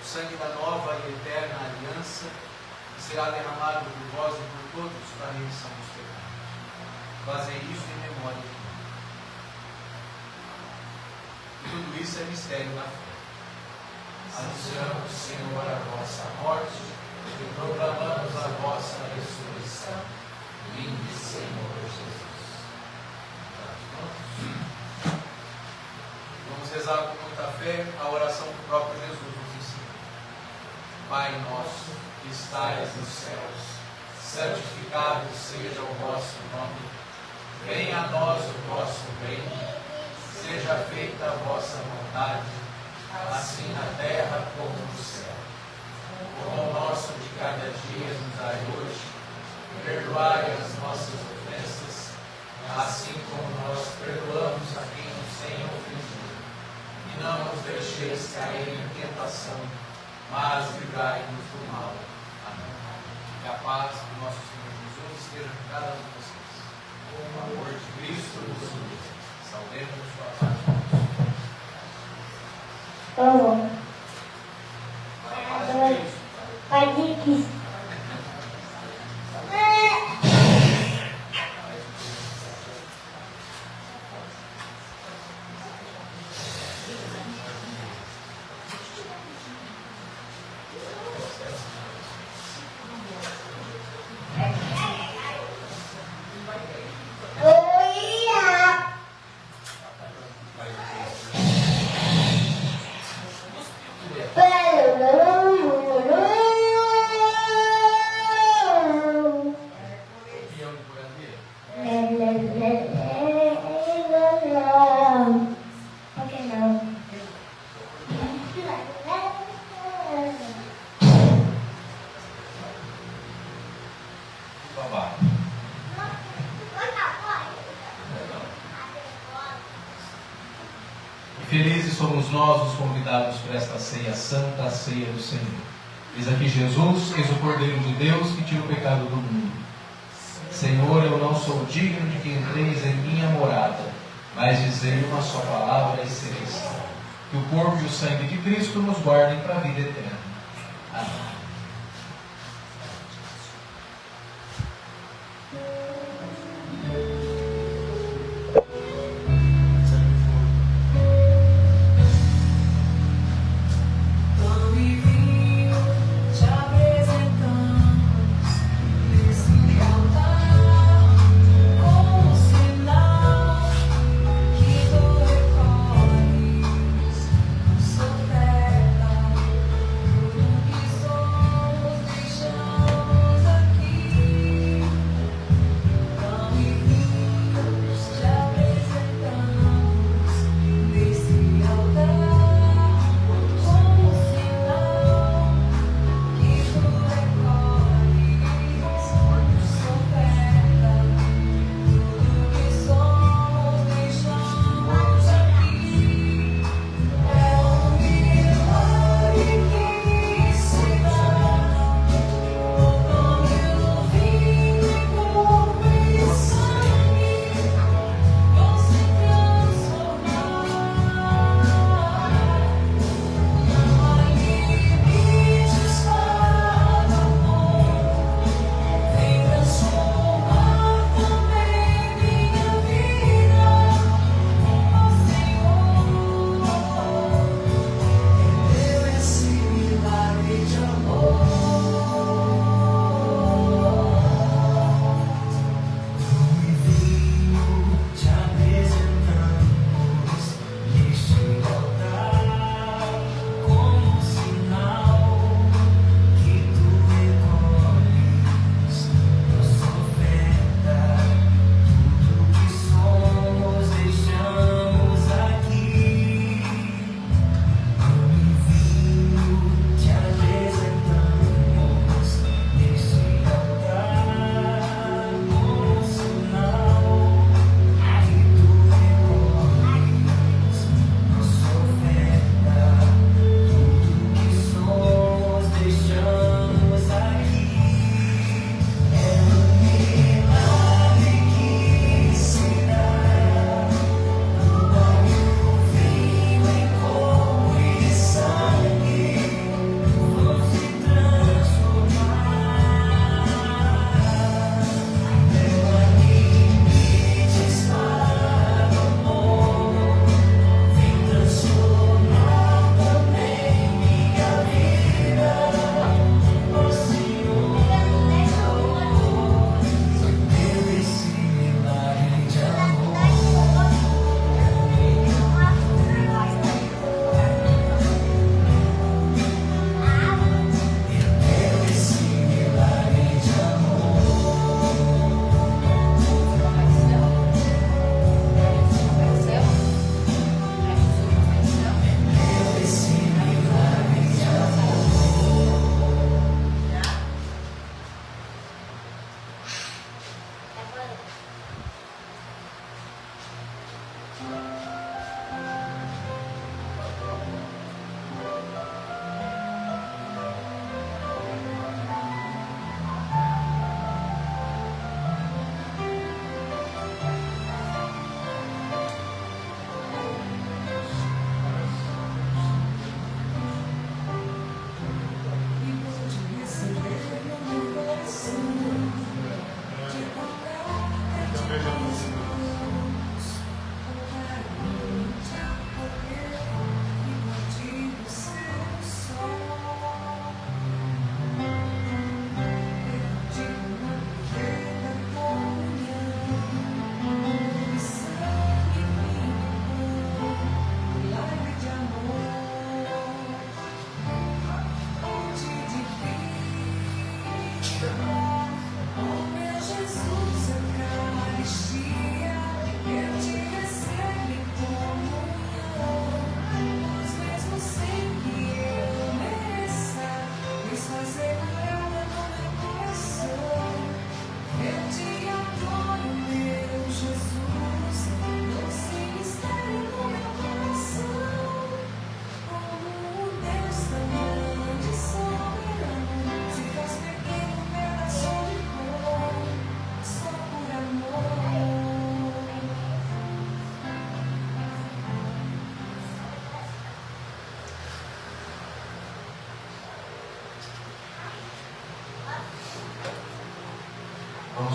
o sangue da nova e eterna aliança, que será derramado por vós e por todos para a remissão dos pecados. Fazei isso em memória de mim. E tudo isso é mistério da fé. Anunciamos, Senhor, a vossa morte e proclamamos a vossa ressurreição Vinde, Senhor Jesus. Vamos rezar com muita fé a oração que o próprio Jesus nos ensina. Pai nosso, que estais nos céus, santificado seja o vosso nome. Venha a nós o vosso reino. Seja feita a vossa vontade, assim na terra como no céu. O pão nosso de cada dia nos dai hoje. Perdoai as nossas ofensas, assim como nós perdoamos a quem nos tem ofendido. E não nos deixeis cair em tentação, mas livrai-nos do mal. Amém. Que a paz do nosso Senhor Jesus esteja com cada um de vocês. O amor de Cristo nos une. Saudemos com a paz. Pai de Cristo. Felizes somos nós os convidados para esta ceia santa, a ceia do Senhor. Eis aqui Jesus, eis o Cordeiro de Deus que tira o pecado do mundo. Senhor, eu não sou digno de que entreis em minha morada, mas dizei uma só palavra e serei salvo. Que o corpo e o sangue de Cristo nos guardem para a vida eterna. Amém. Sou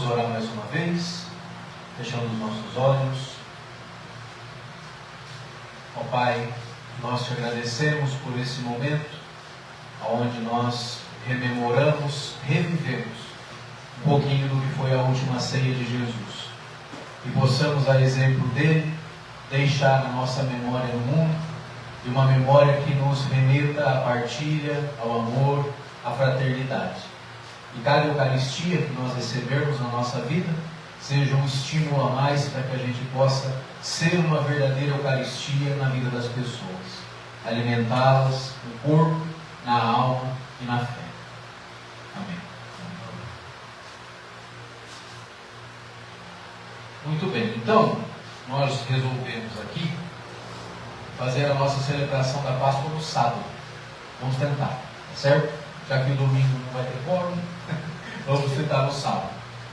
orar mais uma vez, fechando os nossos olhos. Ó Pai, nós te agradecemos por esse momento, onde nós rememoramos, revivemos um pouquinho do que foi a última ceia de Jesus. E possamos, a exemplo dele, deixar na nossa memória no mundo, e uma memória que nos remeta à partilha, ao amor, à fraternidade. E cada Eucaristia que nós recebermos na nossa vida seja um estímulo a mais para que a gente possa ser uma verdadeira Eucaristia na vida das pessoas, alimentá-las no corpo, na alma e na fé. Amém. Muito bem, então nós resolvemos aqui fazer a nossa celebração da Páscoa no sábado. Vamos tentar, tá certo? Já que o domingo não vai ter quórum, vamos tentar no sábado.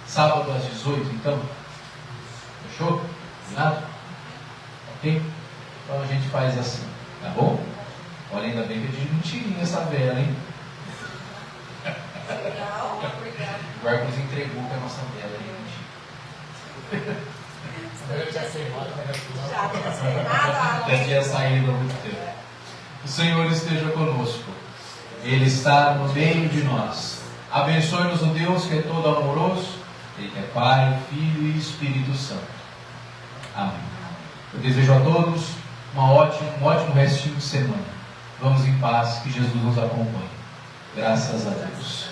Sábado às 18, então. Fechou? Combinado? Ok? Então a gente faz assim, tá bom? Olha, ainda bem que é de mentirinha essa vela, hein? Legal, obrigado. O Marcos entregou que a nossa vela é mentira. Já tinha acertado. Já tinha saído há muito tempo. O Senhor esteja conosco. Ele está no meio de nós. Abençoe-nos o Deus que é todo amoroso, Ele que é Pai, Filho e Espírito Santo. Amém. Eu desejo a todos um ótimo restinho de semana. Vamos em paz, que Jesus nos acompanhe. Graças a Deus.